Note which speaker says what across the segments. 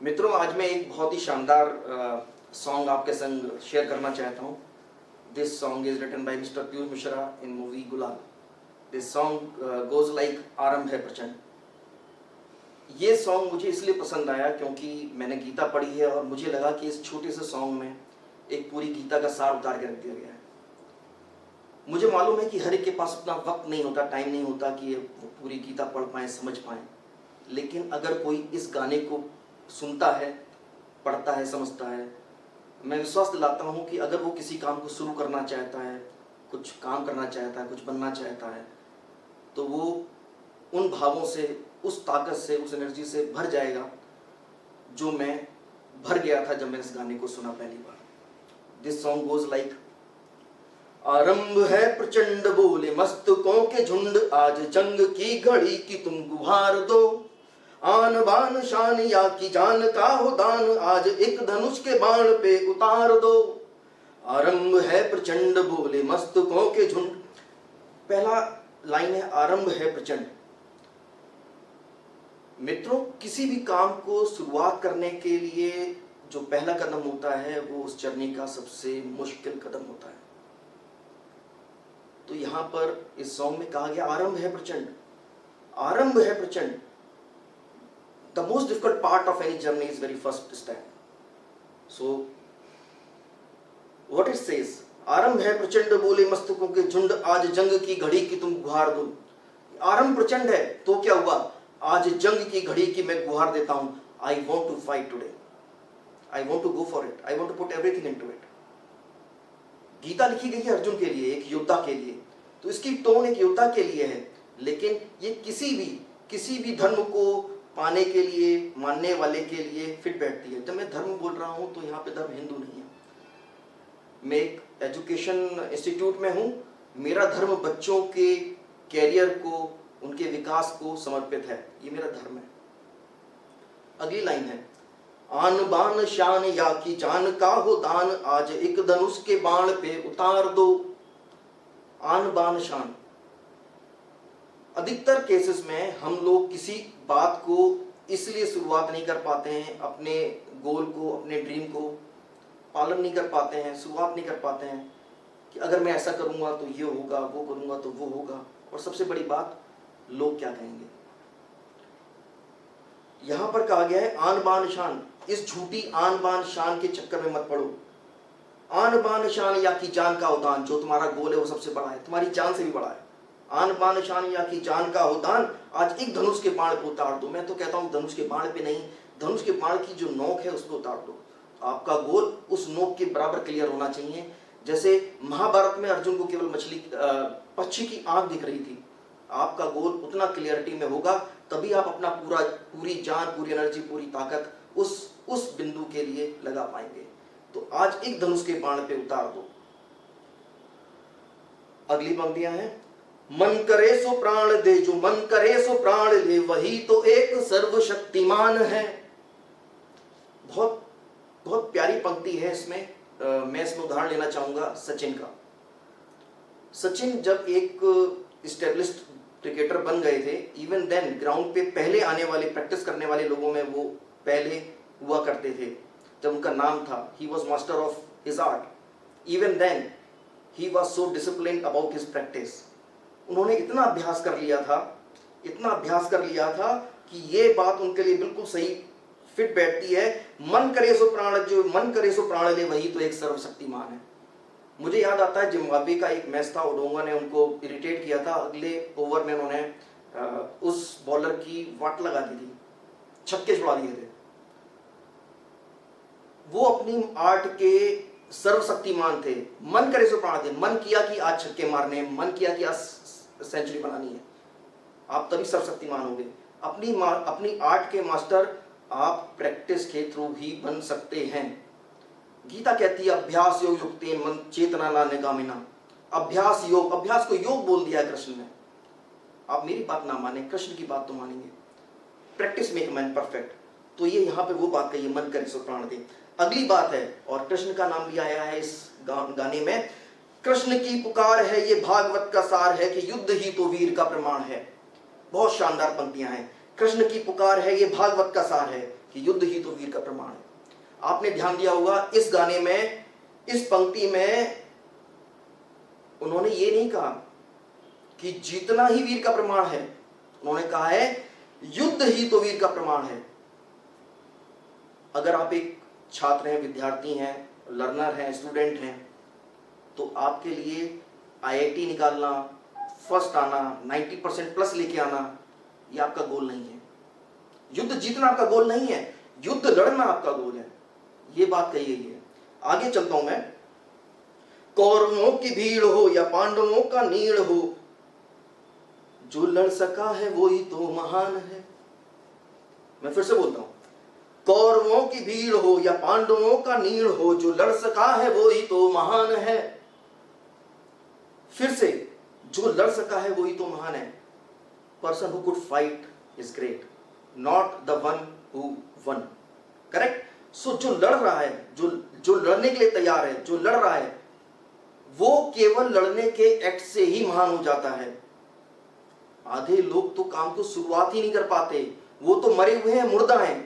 Speaker 1: मित्रों, आज मैं एक बहुत ही शानदार सॉन्ग आपके संग शेयर करना चाहता हूँ। This song is written by mister Piyush Mishra in movie Gulaal. This song goes like आरंभ है प्रचंड। ये सॉन्ग मुझे इसलिए पसंद आया क्योंकि मैंने गीता पढ़ी है और मुझे लगा कि इस छोटे से सॉन्ग में एक पूरी गीता का सार उतार के रख दिया गया है। मुझे मालूम है कि हर एक के पास उतना वक्त नहीं होता, टाइम नहीं होता कि वो पूरी गीता पढ़ पाए, समझ पाए। लेकिन अगर कोई इस गाने को सुनता है, पढ़ता है, समझता है, मैं विश्वास दिलाता हूँ कि अगर वो किसी काम को शुरू करना चाहता है, कुछ काम करना चाहता है, कुछ बनना चाहता है, तो वो उन भावों से, उस ताकत से, उस एनर्जी से भर जाएगा जो मैं भर गया था जब मैंने इस गाने को सुना पहली बार। दिस सॉन्ग गोज लाइक, आरंभ है प्रचंड बोले मस्तकों के झुंड, आज जंग की घड़ी की तुम गुहार दो, आन बान शान या की जान का हो दान, आज एक धनुष के बाण पे उतार दो। आरंभ है प्रचंड बोले मस्तकों के झुंड। पहला लाइन है आरंभ है प्रचंड। मित्रों, किसी भी काम को शुरुआत करने के लिए जो पहला कदम होता है वो उस जर्नी का सबसे मुश्किल कदम होता है। तो यहां पर इस सॉन्ग में कहा गया आरंभ है प्रचंड, आरंभ है प्रचंड। The most difficult part of any journey is very first step. So, what it says, आरंभ है प्रचंड बोले मस्तकों के झुंड, आज जंग की घड़ी की तुम गुहार दो। आरंभ प्रचंड है तो क्या हुआ? आज जंग की घड़ी की मैं गुहार देता हूं। I want to fight today. I want to go for it. I want to put everything into it. Gita लिखी गई है अर्जुन के लिए, एक योद्धा के लिए, तो इसकी टोन एक योद्धा के लिए है। लेकिन ये किसी भी धर्म को पाने के लिए, मानने वाले के लिए फिट बैठती है। जब मैं धर्म बोल रहा हूं तो यहाँ पे धर्म हिंदू नहीं है। मैं एक एजुकेशन इंस्टीट्यूट में हूं। मेरा धर्म बच्चों के कैरियर को, उनके विकास को समर्पित है। ये मेरा धर्म है। अगली लाइन है, आन बान शान या की जान का हो दान, आज एक धनुष के बाण पे उतार दो। आन बान शान, अधिकतर केसेस में हम लोग किसी बात को इसलिए शुरुआत नहीं कर पाते हैं, अपने गोल को, अपने ड्रीम को पालन नहीं कर पाते हैं, शुरुआत नहीं कर पाते हैं कि अगर मैं ऐसा करूंगा तो ये होगा, वो करूंगा तो वो होगा। और सबसे बड़ी बात, लोग क्या कहेंगे। यहां पर कहा गया है आन बान शान। इस झूठी आन बान शान के चक्कर में मत पड़ो। आन बान शान या की जान का उदान, जो तुम्हारा गोल है वो सबसे बड़ा है, तुम्हारी जान से भी बड़ा है। आन बान शान या की जान का उदान, आज एक धनुष के बाण पे उतार दो। मैं तो कहता हूं धनुष के बाण पे नहीं, धनुष के बाण की जो नोक है उस पर उतार दो। आपका गोल उस नोक के बराबर क्लियर होना चाहिए। जैसे महाभारत में अर्जुन को केवल पक्षी की आंख दिख रही थी, आपका गोल उतना क्लियरिटी में होगा, तभी आप अपना पूरी जान, पूरी एनर्जी, पूरी ताकत उस बिंदु के लिए लगा पाएंगे। तो आज एक धनुष के बाण पे उतार दो। अगली पंक्तियां हैं, मन करे सो प्राण दे, जो मन करे सो प्राण ले, वही तो एक सर्वशक्तिमान है। बहुत बहुत प्यारी पंक्ति है इसमें। मैं इसमें उदाहरण लेना चाहूंगा सचिन का। सचिन जब एक एस्टेब्लिश्ड क्रिकेटर बन गए थे, इवन देन ग्राउंड पे पहले आने वाले, प्रैक्टिस करने वाले लोगों में वो पहले हुआ करते थे। जब उनका नाम था, he was master of his art. Even then he was so disciplined about his practice. उन्होंने इतना अभ्यास कर लिया था कि ये बात उनके लिए बिल्कुल सही फिट बैठती है। मन करे सो प्राण, जो मन करे सो प्राण ले, वही तो एक सर्वशक्तिमान है। मुझे याद आता है जिम्बाब्वे का एक मैच था, ओडोंगा ने उनको इरिटेट किया था। अगले ओवर में उन्होंने उस बॉलर की वाट लगा दी थी, छक्के छुड़ा दिए थे। वो अपनी आर्ट के सर्वशक्तिमान थे। मन करे सो प्राण दे, मन किया कि आज छक्के मारने, मन किया कि आज सेंचुरी बनानी है, आप तभी सर्वशक्तिमान होंगे। अपनी आर्ट के मास्टर आप प्रैक्टिस के थ्रू ही बन सकते हैं। गीता कहती है अभ्यास योग युक्तेन मन चेतना ना निगामिना। अभ्यास योग, अभ्यास को योग बोल दिया कृष्ण ने। आप मेरी बात ना माने, कृष्ण की बात तो मानेंगे। Practice make man perfect. तो ये यहाँ पे वो बात कही, मन करे सो प्राण दे। अगली बात है, और कृष्ण का नाम भी आया है इस गाने में, कृष्ण की पुकार है ये भागवत का सार है, कि युद्ध ही तो वीर का प्रमाण है। बहुत शानदार पंक्तियां हैं। कृष्ण की पुकार है, ये भागवत का सार है कि युद्ध ही तो वीर का प्रमाण है। आपने ध्यान दिया होगा इस गाने में, इस पंक्ति में उन्होंने ये नहीं कहा कि जीतना ही वीर का प्रमाण है, उन्होंने कहा है युद्ध ही तो वीर का प्रमाण है। अगर आप एक छात्र हैं, विद्यार्थी हैं, लर्नर हैं, स्टूडेंट हैं, तो आपके लिए आईआईटी निकालना, फर्स्ट आना, 90% प्लस लेके आना, ये आपका गोल नहीं है। युद्ध जीतना आपका गोल नहीं है, युद्ध लड़ना आपका गोल है। ये बात कही गई है। आगे चलता हूं मैं। कौरवों की भीड़ हो या पांडवों का नीड़ हो, जो लड़ सका है वो ही तो महान है। मैं फिर से बोलता हूं, कौरवों की भीड़ हो या पांडवों का नीड़ हो, जो लड़ सका है वो ही तो महान है। फिर से, जो लड़ सका है वो ही तो महान है। Person who could fight is great, not the one who won. Correct? So जो लड़ रहा है, जो लड़ने के लिए तैयार है, जो लड़ रहा है, वो केवल लड़ने के एक्ट से ही महान हो जाता है। आधे लोग तो काम को शुरुआत ही नहीं कर पाते, वो तो मरे हुए हैं, मुर्दा हैं।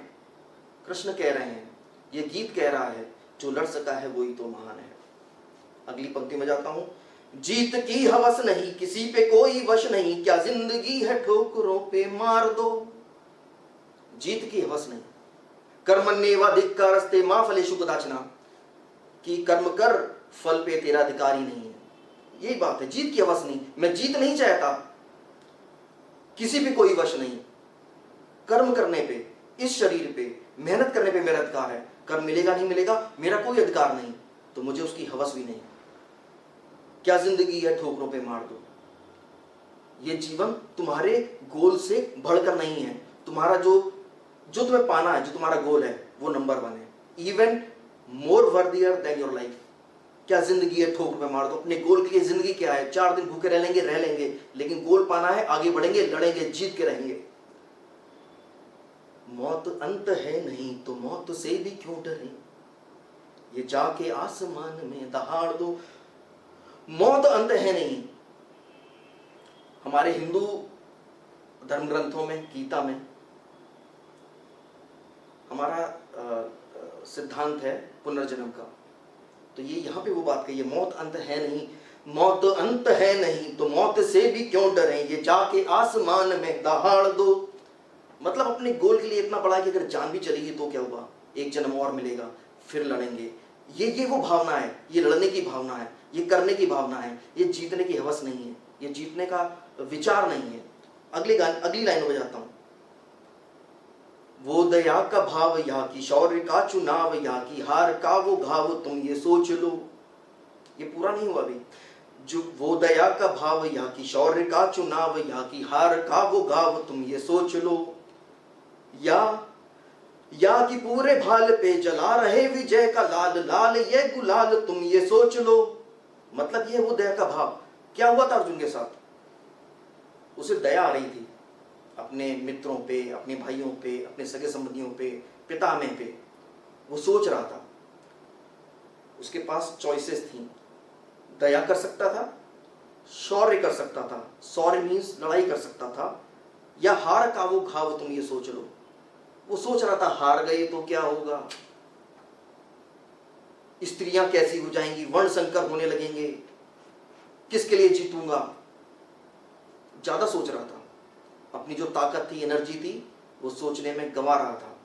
Speaker 1: कृष्ण कह रहे हैं, ये गीत कह रहा है, जो लड़ सका है वही तो महान है। अगली पंक्ति में जाता हूं। जीत की हवस नहीं, किसी पे कोई वश नहीं, क्या जिंदगी है ठोकरों पे मार दो। जीत की हवस नहीं। कर्मण्येवाधिकारस्ते मा फलेषु कदाचन, कि कर्म कर, फल पे तेरा अधिकार ही नहीं है। यही बात है, जीत की हवस नहीं। मैं जीत नहीं चाहता, किसी पे कोई वश नहीं। कर्म करने पे, इस शरीर पे मेहनत करने पे मेरा अधिकार है। कर्म मिलेगा नहीं मिलेगा मेरा कोई अधिकार नहीं, तो मुझे उसकी हवस भी नहीं। क्या जिंदगी है ठोकरों पे मार दो। ये जीवन तुम्हारे गोल से बढ़कर नहीं है। तुम्हारा जो तुम्हें पाना है, जो तुम्हारा गोल है, वो नंबर 1 है। Even more worthier than your life. क्या जिंदगी है ठोकर पे मार दो। अपने गोल के लिए जिंदगी क्या है? 4 दिन भूखे रह लेंगे, लेकिन गोल पाना है, आगे बढ़ेंगे, लड़ेंगे, जीत के रहेंगे। मौत अंत है नहीं तो मौत से भी क्यों डरे, ये जाके आसमान में दहाड़ दो। मौत अंत है नहीं। हमारे हिंदू धर्म ग्रंथों में, गीता में हमारा सिद्धांत है पुनर्जन्म का। तो ये यहां पे वो बात कही है, मौत अंत है नहीं, मौत अंत है नहीं तो मौत से भी क्यों डरें, ये जाके आसमान में दहाड़ दो। मतलब अपने गोल के लिए इतना बड़ा है कि अगर जान भी चलेगी तो क्या हुआ, एक जन्म और मिलेगा, फिर लड़ेंगे। ये वो भावना है, ये लड़ने की भावना है, ये करने की भावना है, ये जीतने की हवस नहीं है, ये जीतने का विचार नहीं है। अगली लाइन में जाता हूं। वो दया का भाव या की शौर्य का चुनाव, या की हार का वो घाव तुम ये सोच लो। ये पूरा नहीं हुआ अभी। जो वो दया का भाव या की शौर्य का चुनाव, या की हार का वो घाव तुम ये सोच लो। या कि पूरे भाल पे जला रहे विजय का लाल लाल ये गुलाल तुम ये सोच लो। मतलब ये वो दया का भाव। क्या हुआ था अर्जुन के साथ? उसे दया आ रही थी अपने मित्रों पे, अपने भाइयों पे, अपने सगे संबंधियों पे, पितामह पे। वो सोच रहा था, उसके पास चॉइसेस थी। दया कर सकता था, शौर्य कर सकता था, शौर्य मीन्स लड़ाई कर सकता था, या हार का वो घाव तुम ये सोच लो। वो सोच रहा था हार गए तो क्या होगा, स्त्रियां कैसी हो जाएंगी, वर्ण संकर होने लगेंगे, किसके लिए जीतूंगा। ज्यादा सोच रहा था, अपनी जो ताकत थी, एनर्जी थी, वो सोचने में गंवा रहा था।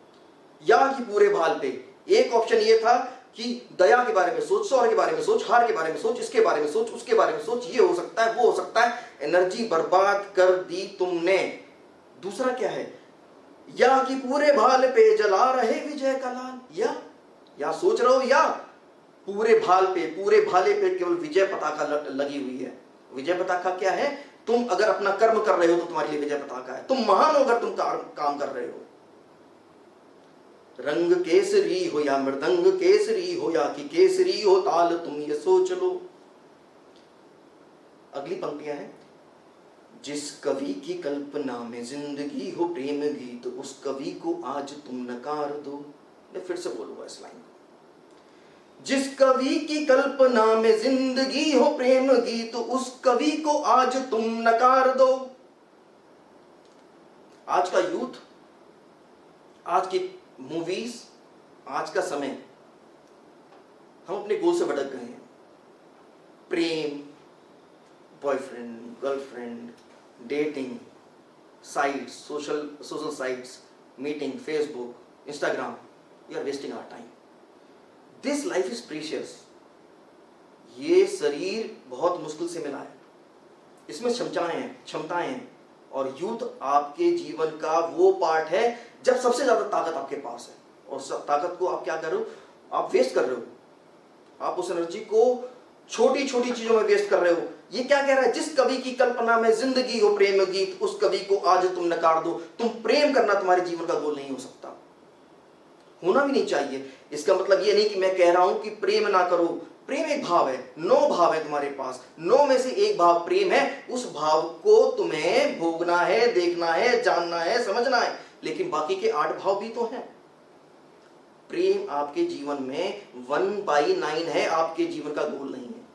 Speaker 1: या कि पूरे भाल पे, एक ऑप्शन ये था कि दया के बारे में सोच, शौर्य के बारे में सोच, हार के बारे में सोच, इसके बारे में सोच, उसके बारे में सोच, ये हो सकता है, वो हो सकता है, एनर्जी बर्बाद कर दी तुमने। दूसरा क्या है? या कि पूरे भाल पे जला रहे विजय का लाल। या सोच रहे हो, या पूरे भाल पे, पूरे भाले पे केवल विजय पताका लगी हुई है। विजय पताका क्या है? तुम अगर अपना कर्म कर रहे हो तो तुम्हारे लिए विजय पताका है। तुम महान हो अगर तुम काम कर रहे हो। रंग केसरी हो या मृदंग केसरी हो, या कि केसरी हो ताल तुम ये सोच लो। अगली पंक्तियां हैं। जिस कवि की कल्पना में जिंदगी हो प्रेम गीत, उस कवि को आज तुम नकार दो। मैं फिर से बोलूंगा इस लाइन को। जिस कवि की कल्पना में जिंदगी हो प्रेम गीत, उस कवि को आज तुम नकार दो। आज का यूथ, आज की मूवीज, आज का समय, हम अपने गोल से भटक गए हैं। प्रेम, boyfriend, girlfriend, dating sites, social sites, meeting, Facebook, Instagram, we are wasting our time. This life is precious. ये शरीर बहुत मुश्किल से मिला है, इसमें क्षमताएं हैं, और यूथ आपके जीवन का वो पार्ट है जब सबसे ज्यादा ताकत आपके पास है, और सब ताकत को आप क्या कर रहे हो, आप वेस्ट कर रहे हो। आप उस एनर्जी को छोटी छोटी चीजों में वेस्ट कर रहे हो। ये क्या कह रहा है, जिस कवि की कल्पना में जिंदगी हो प्रेम गीत, उस कवि को आज तुम नकार दो। तुम प्रेम करना तुम्हारे जीवन का गोल नहीं हो सकता, होना भी नहीं चाहिए। इसका मतलब ये नहीं कि मैं कह रहा हूं कि प्रेम ना करो। प्रेम एक भाव है, 9 भाव है तुम्हारे पास, 9 में से एक भाव प्रेम है। उस भाव को तुम्हें भोगना है, देखना है, जानना है, समझना है, लेकिन बाकी के 8 भाव भी तो हैं। प्रेम आपके जीवन में 1/9 है, आपके जीवन का गोल नहीं है।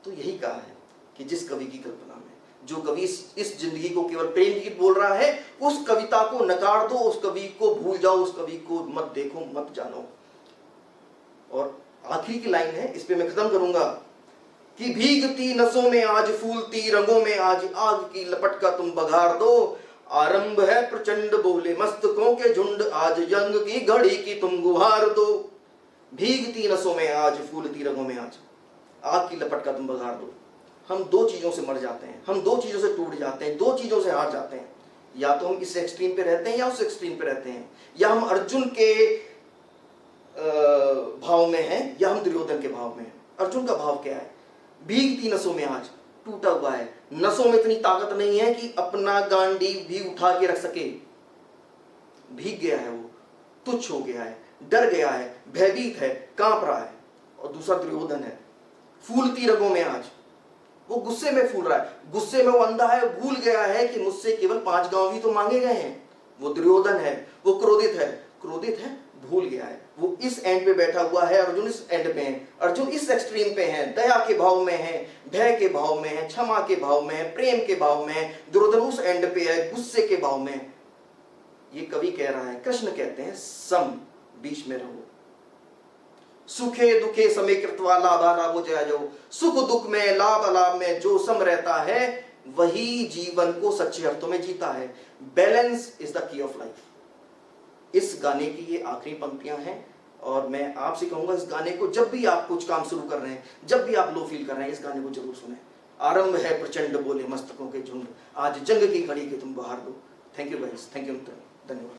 Speaker 1: तो यही कहा है कि जिस कवि की कल्पना में, जो कवि इस जिंदगी को केवल प्रेम गीत बोल रहा है, उस कविता को नकार दो, उस कवि को भूल जाओ, उस कवि को मत देखो, मत जानो। और आखिरी की लाइन है, इस पे मैं खत्म करूंगा कि भीगती नसों में आज फूलती रंगों में आज आग की लपट का तुम बघार दो। आरंभ है प्रचंड बोले मस्तकों के झुंड, आज जंग की घड़ी की तुम गुहार दो। भीगती नसों में आज फूलती रंगों में आज आग की लपट का तुम बघार दो। हम 2 चीजों से मर जाते हैं, हम 2 चीजों से टूट जाते हैं, 2 चीजों से हार जाते हैं। या तो हम इस एक्सट्रीम पे रहते हैं या उस एक्सट्रीम पे रहते हैं, या हम अर्जुन के भाव में हैं या हम दुर्योधन के भाव में हैं। अर्जुन का भाव क्या है, भीगती नसों में आज, टूटा हुआ है, नसों में इतनी ताकत नहीं है कि अपना गांडीव भी उठा के रख सके। भीग गया है, वो तुच्छ हो गया है, डर गया है, भयभीत है, कांप रहा है। और दूसरा दुर्योधन है, फूलती रगों में आज, वो गुस्से में फूल रहा है, गुस्से में वो अंधा है, भूल गया है कि मुझसे केवल 5 गांव भी तो मांगे गए हैं। वो दुर्योधन है, वो क्रोधित है, भूल गया है। वो इस एंड पे बैठा हुआ है, अर्जुन इस एंड पे है। अर्जुन इस एक्सट्रीम पे है, दया के भाव में है, भय के भाव में है, क्षमा के भाव में है, प्रेम के भाव में है। दुर्योधन उस एंड पे है, गुस्से के भाव में। ये कवि कह रहा है, कृष्ण कहते हैं सम, बीच में रहो। सुखे दुखे समय कृत्वा लाभा लाभो जयाजो। सुख दुख में, लाभ अलाभ में जो सम रहता है, वही जीवन को सच्चे अर्थों में जीता है। Balance is the key of life. इस गाने की ये आखिरी पंक्तियां हैं, और मैं आपसे कहूंगा इस गाने को जब भी आप कुछ काम शुरू कर रहे हैं, जब भी आप लो फील कर रहे हैं, इस गाने को जरूर सुने। आरंभ है प्रचंड बोले मस्तकों के झुंड, आज जंग की घड़ी के तुम बहार दो। Thank you guys, thank you, धन्यवाद।